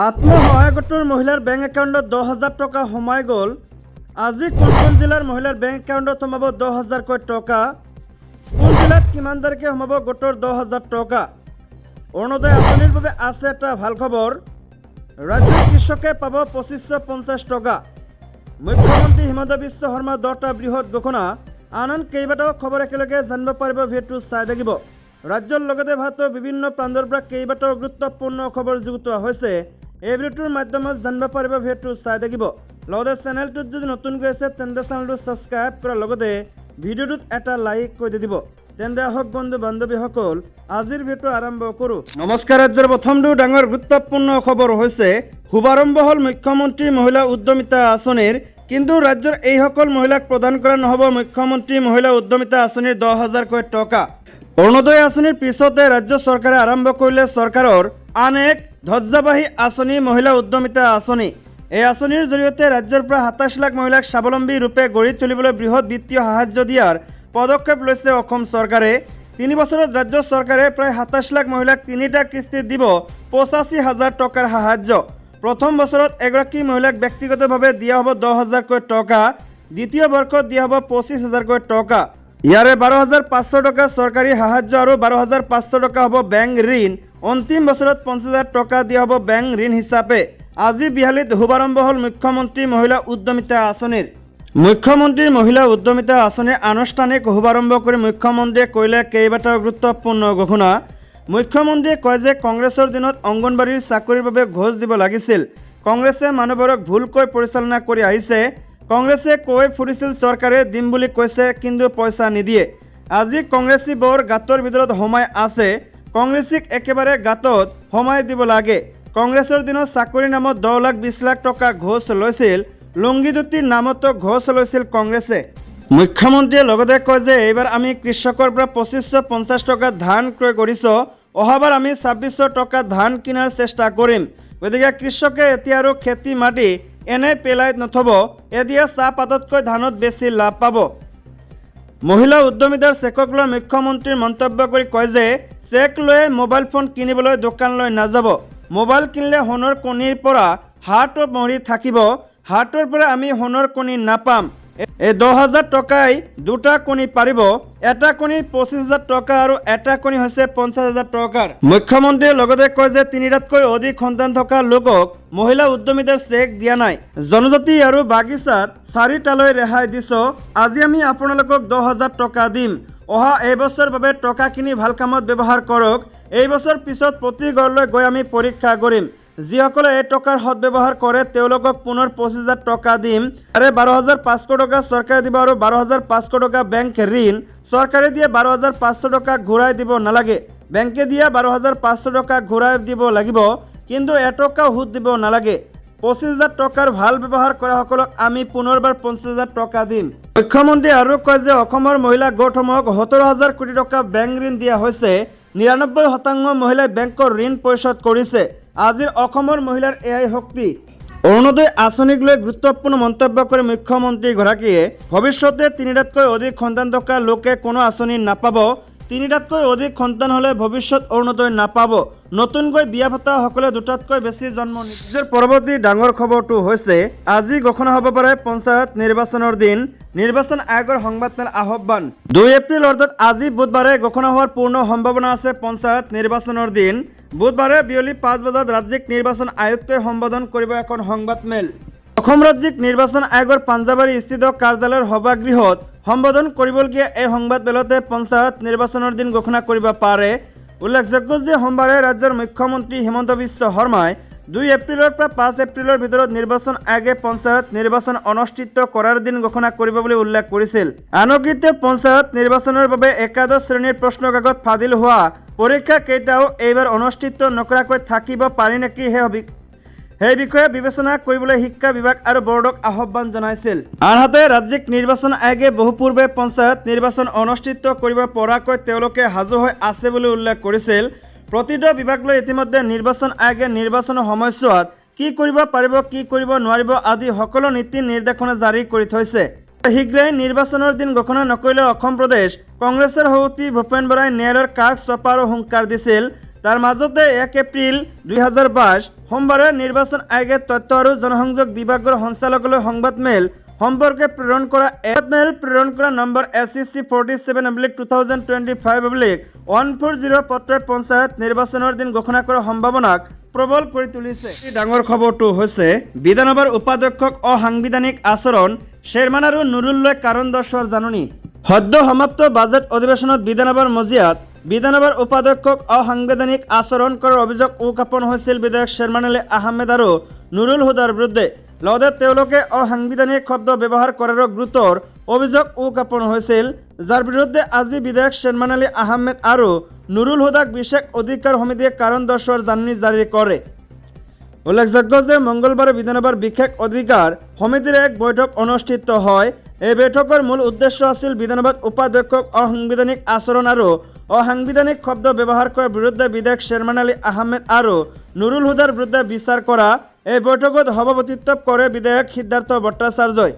আত্মসহায়ক গোটৰ মহিলাৰ বেংক একাউণ্টত 10,000 টকা সোমাই গ'ল। আজি কোন জিলাৰ মহিলাৰ বেংক একাউণ্টত সোমাব 10,000কৈ টকা? কোন জিলাত কিমান তাৰিখে সোমাব গোটৰ 10,000 টকা? অৰুণোদয় আঁচনিৰ বাবে আছে এটা ভাল খবৰ। ৰাজ্যৰ কৃষকে পাব 2,550 টকা। মুখ্যমন্ত্ৰী হিমন্ত বিশ্ব শৰ্মাৰ 10টা বৃহৎ ঘোষণা। আন কেইবাটাও খবৰ একেলগে জানিব পাৰিব, ভিডিঅ'টো চাই থাকিব। ৰাজ্যৰ লগতে ভাৰতৰ বিভিন্ন প্ৰান্তৰ পৰা কেইবাটাও গুৰুত্বপূৰ্ণ খবৰ যুগুতোৱা হৈছে। এই ভিডিঅ'টোৰ মাধ্যমত জানিব পাৰিব, ভিডিঅ'টো চাই থাকিব। লগতে চেনেলটোত যদি নতুনকৈ আছে তেন্তে চেনেলটো ছাবস্ক্ৰাইব কৰাৰ লগতে ভিডিঅ'টোত এটা লাইক কৰি দিব। তেন্তে আহক বন্ধু বান্ধৱীসকল, আজিৰ ভিডিঅ'টো আৰম্ভ কৰোঁ। নমস্কাৰ। ৰাজ্যৰ প্ৰথমটো ডাঙৰ গুৰুত্বপূৰ্ণ খবৰ হৈছে শুভাৰম্ভ হ'ল মুখ্যমন্ত্ৰী মহিলা উদ্যমিতা আঁচনিৰ। কিন্তু ৰাজ্যৰ এইসকল মহিলাক প্ৰদান কৰা নহ'ব মুখ্যমন্ত্ৰী মহিলা উদ্যমিতা আঁচনিৰ 10,000কৈ টকা। অৰুণোদয় আঁচনিৰ পিছতে ৰাজ্য চৰকাৰে আৰম্ভ কৰিলে চৰকাৰৰ আন এক ধ্বজাবাহী আঁচনি মহিলা উদ্যমিতা আঁচনি। এই আঁচনিৰ জৰিয়তে ৰাজ্যৰ পৰা 27 লাখ মহিলাক স্বাৱলম্বী ৰূপে গঢ়ি তুলিবলৈ বৃহৎ বিত্তীয় সাহায্য দিয়াৰ পদক্ষেপ লৈছে অসম চৰকাৰে। 3 বছৰত ৰাজ্য চৰকাৰে প্ৰায় 27 লাখ মহিলাক 3টা কিস্তিত দিব 85,000 টকাৰ সাহায্য। প্ৰথম বছৰত এগৰাকী মহিলাক ব্যক্তিগতভাৱে দিয়া হ'ব 10,000কৈ টকা। দ্বিতীয় বৰ্ষত দিয়া হ'ব 25,000কৈ টকা। ইয়াৰে 12,500 টকা চৰকাৰী সাহায্য আৰু 12,500 টকা হ'ব বেংক ঋণ। অন্তিম বছৰত 50,000 টকা দিয়া হ'ব বেংক ঋণ হিচাপে। আজি বিহালীত শুভাৰম্ভ হ'ল মুখ্যমন্ত্ৰী মহিলা উদ্যমিতা আঁচনিৰ। মুখ্যমন্ত্ৰীৰ মহিলা উদ্যমিতা আঁচনিৰ আনুষ্ঠানিক শুভাৰম্ভ কৰি মুখ্যমন্ত্ৰীয়ে কৰিলে কেইবাটাও গুৰুত্বপূৰ্ণ ঘোষণা। মুখ্যমন্ত্ৰীয়ে কয় যে কংগ্ৰেছৰ দিনত অংগনবাড়ীৰ চাকৰিৰ বাবে ঘোষ দিব লাগিছিল। কংগ্ৰেছে মানুহবোৰক ভুলকৈ পৰিচালনা কৰি আহিছে। কংগ্ৰেছে কৈ ফুৰিছিল চৰকাৰে দিম বুলি কৈছে, কিন্তু পইচা নিদিয়ে। আজি কংগ্ৰেছী বৰ গাঁতৰ ভিতৰত সোমাই আছে। কংগ্ৰেছীক একেবাৰে গাঁতত সোমাই দিব লাগে। কংগ্ৰেছৰ দিনত চাকৰিৰ নামত 10 লাখ 20 লাখ টকা ঘোষ লৈছিল। লুংগি ধুতিৰ নামতো ঘোষ লৈছিল কংগ্ৰেছে। মুখ্যমন্ত্ৰীয়ে লগতে কয় যে এইবাৰ আমি কৃষকৰ পৰা 2,550 টকা ধান ক্ৰয় কৰিছোঁ। অহাবাৰ আমি 2,600 টকা ধান কিনাৰ চেষ্টা কৰিম। গতিকে কৃষকে এতিয়া আৰু খেতি মাটি এনে পেলাই নথব। এতিয়া চাহপাততকৈ ধানত বেছি লাভ পাব। মহিলা উদ্যমিতাৰ চেকক লৈ মুখ্যমন্ত্ৰীৰ মন্তব্য কৰি কয় যে চেক লৈ মোবাইল ফোন কিনিবলৈ দোকানলৈ নাযাব। মোবাইল কিনিলে সোণৰ কণীৰ পৰা হাত মৰি থাকিব। হাতৰ পৰা আমি সোণৰ কণী নাপাম। এই 10,000 টকাই 2টা কণী পাৰিব। এটা কণী 25,000 টকা আৰু এটা কণী হৈছে 50,000 টকাৰ। মুখ্যমন্ত্ৰীয়ে লগতে কয় যে 3টাতকৈ অধিক সন্তান থকা লোকক মহিলা উদ্যমিতাৰ চেক দিয়া নাই। জনজাতি আৰু বাগিচাত 4টালৈ ৰেহাই দিছোঁ। আজি আমি আপোনালোকক 10,000 টকা দিম। অহা এবছৰৰ বাবে টকাখিনি ভাল কামত ব্যৱহাৰ কৰক। এই বছৰ পিছত প্ৰতি ঘৰলৈ গৈ আমি পৰীক্ষা কৰিম। যিসকলে এই টকাৰ সদব্যৱহাৰ কৰে তেওঁলোকক পুনৰ 25,000 টকা দিম। আৰু 12,500 টকা চৰকাৰে দিব আৰু 12,500 টকা বেংক ঋণ। চৰকাৰে দিয়ে 12,500 টকা ঘূৰাই দিব নালাগে। বেংকে দিয়া 12,500 টকা ঘূৰাই দিব লাগিব, কিন্তু এটকাও সুদ দিব নালাগে। 25,000 টকাৰ ভাল ব্যৱহাৰ কৰাসকলক আমি পুনৰবাৰ 50,000 টকা দিম। মুখ্যমন্ত্ৰীয়ে আৰু কয় যে অসমৰ মহিলা গোটসমূহক 17,000 কোটি টকা বেংক ঋণ দিয়া হৈছে। 99% মহিলাই বেংকৰ ঋণ পৰিশোধ কৰিছে। আজিৰ অসমৰ মহিলাৰ এয়াই শক্তি। অৰুণোদয় আঁচনিক লৈ গুৰুত্বপূৰ্ণ মন্তব্য কৰি মুখ্যমন্ত্ৰীগৰাকীয়ে ভৱিষ্যতে 3টাতকৈ অধিক সন্তান থকা লোকে কোনো আঁচনি নাপাব। 3টাতকৈ অধিক সন্তান হ'লে ভৱিষ্যত অৰুণোদয় নাপাব। নতুনকৈ বিয়া পতাসকলে 2টাতকৈ বেছি জন্ম নিদিয়ে। পৰৱৰ্তী ডাঙৰ খবৰটো হৈছে আজি ঘোষণা হ'ব পাৰে পঞ্চায়ত নিৰ্বাচনৰ দিন। নিৰ্বাচন আয়োগৰ সংবাদমেল আহ্বান। 2 এপ্ৰিল অৰ্থাৎ আজি বুধবাৰে ঘোষণা হোৱাৰ পূৰ্ণ সম্ভাৱনা আছে পঞ্চায়ত নিৰ্বাচনৰ দিন। বুধবাৰে বিয়লি 5 বজাত ৰাজ্যিক নিৰ্বাচন আয়ুক্তই সম্বোধন কৰিব এখন সংবাদমেল। অসম ৰাজ্যিক নিৰ্বাচন আয়োগৰ পাঞ্জাবাৰী স্থিত কাৰ্যালয়ৰ সভাগৃহত সম্বোধন কৰিবলগীয়া এই সংবাদমেলতে পঞ্চায়ত নিৰ্বাচনৰ দিন ঘোষণা কৰিব পাৰে। উল্লেখযোগ্য যে সোমবাৰে ৰাজ্যৰ মুখ্যমন্ত্ৰী হিমন্ত বিশ্ব শৰ্মাই 2 এপ্ৰিলৰ পৰা 5 এপ্ৰিলৰ ভিতৰত নিৰ্বাচন আয়োগে পঞ্চায়ত নিৰ্বাচন অনুষ্ঠিত কৰাৰ দিন ঘোষণা কৰিব বুলি উল্লেখ কৰিছিল। আনহাতে পঞ্চায়ত নিৰ্বাচনৰ বাবে একাদশ শ্ৰেণীৰ প্ৰশ্ন কাকত ফাদিল হোৱা পৰীক্ষা কেইটাও এইবাৰ অনুষ্ঠিত নকৰাকৈ থাকিব পাৰি নেকি সেই বিষয়ে বিবেচনা কৰিবলৈ শিক্ষা বিভাগ আৰু বৰ্ডক আহ্বান জনাইছিল। আনহাতে ৰাজ্যিক নিৰ্বাচন আয়োগে বহু পূৰ্বে পঞ্চায়ত নিৰ্বাচন অনুষ্ঠিত কৰিব পৰাকৈ তেওঁলোকে সাজু হৈ আছে বুলি উল্লেখ কৰিছিল। প্ৰতিটো বিভাগলৈ ইতিমধ্যে নিৰ্বাচন আয়োগে নিৰ্বাচনৰ সময়ছোৱাত কি কৰিব পাৰিব, কি কৰিব নোৱাৰিব আদি সকলো নীতি নিৰ্দেশনা জাৰি কৰি থৈছে। শীঘ্ৰেই নিৰ্বাচনৰ দিন ঘোষণা নকৰিলে অসম প্ৰদেশ কংগ্ৰেছৰ সভাপতি ভূপেন বৰাই ন্যায়ালয়ৰ কাষ চপাৰ হুংকাৰ দিছিল। তাৰ মাজতে 1 এপ্ৰিল 2022 সোমবাৰে নিৰ্বাচন আয়োগে তথ্য আৰু জনসংযোগ বিভাগৰ সঞ্চালকলৈ সংবাদমেল সম্পৰ্কে প্ৰেৰণ কৰা নম্বৰ SEC 47/2025/140 পত্ৰই পঞ্চায়ত নিৰ্বাচনৰ দিন ঘোষণা কৰাৰ সম্ভাৱনাক প্ৰবল কৰি তুলিছে। এই ডাঙৰ খবৰটো হৈছে বিধানসভাৰ উপাধ্যক্ষক অসাংবিধানিক আচৰণ, শ্বেৰমান আৰু নুৰুললৈ কাৰণ দৰ্শোৱাৰ জাননী। সদ্য সমাপ্ত বাজেট অধিৱেশনত বিধানসভাৰ মজিয়াত বিধানসভাৰ উপাধ্যক্ষক অসাংবিধানিক আচৰণ কৰাৰ অভিযোগ উত্থাপন হৈছিল বিধায়ক শ্বেৰমান আলী আহমেদ আৰু নুৰুল হুদাৰ বিৰুদ্ধে। লগতে তেওঁলোকে অসাংবিধানিক শব্দ ব্যৱহাৰ কৰাৰো গুৰুতৰ অভিযোগ উত্থাপন হৈছিল, যাৰ বিৰুদ্ধে আজি বিধায়ক শ্বেৰমান আলী আহমেদ আৰু নুৰুল হুদাক বিশেষ অধিকাৰ সমিতিয়ে কাৰণ দৰ্শোৱাৰ জাননী জাৰি কৰে। উল্লেখযোগ্য যে মঙলবাৰে বিধানসভাৰ বিশেষ অধিকাৰ সমিতিৰ এক বৈঠক অনুষ্ঠিত হয়। এই বৈঠকৰ মূল উদ্দেশ্য আছিল বিধানসভাত উপাধ্যক্ষক অসাংবিধানিক আচৰণ আৰু অসাংবিধানিক শব্দ ব্যৱহাৰ কৰাৰ বিৰুদ্ধে বিধায়ক শ্বেৰমান আলী আহমেদ আৰু নুৰুল হুদাৰ বিৰুদ্ধে বিচাৰ কৰা। এই বৈঠকত সভাপতিত্ব কৰে বিধায়ক সিদ্ধাৰ্থ ভট্টাচাৰ্যই।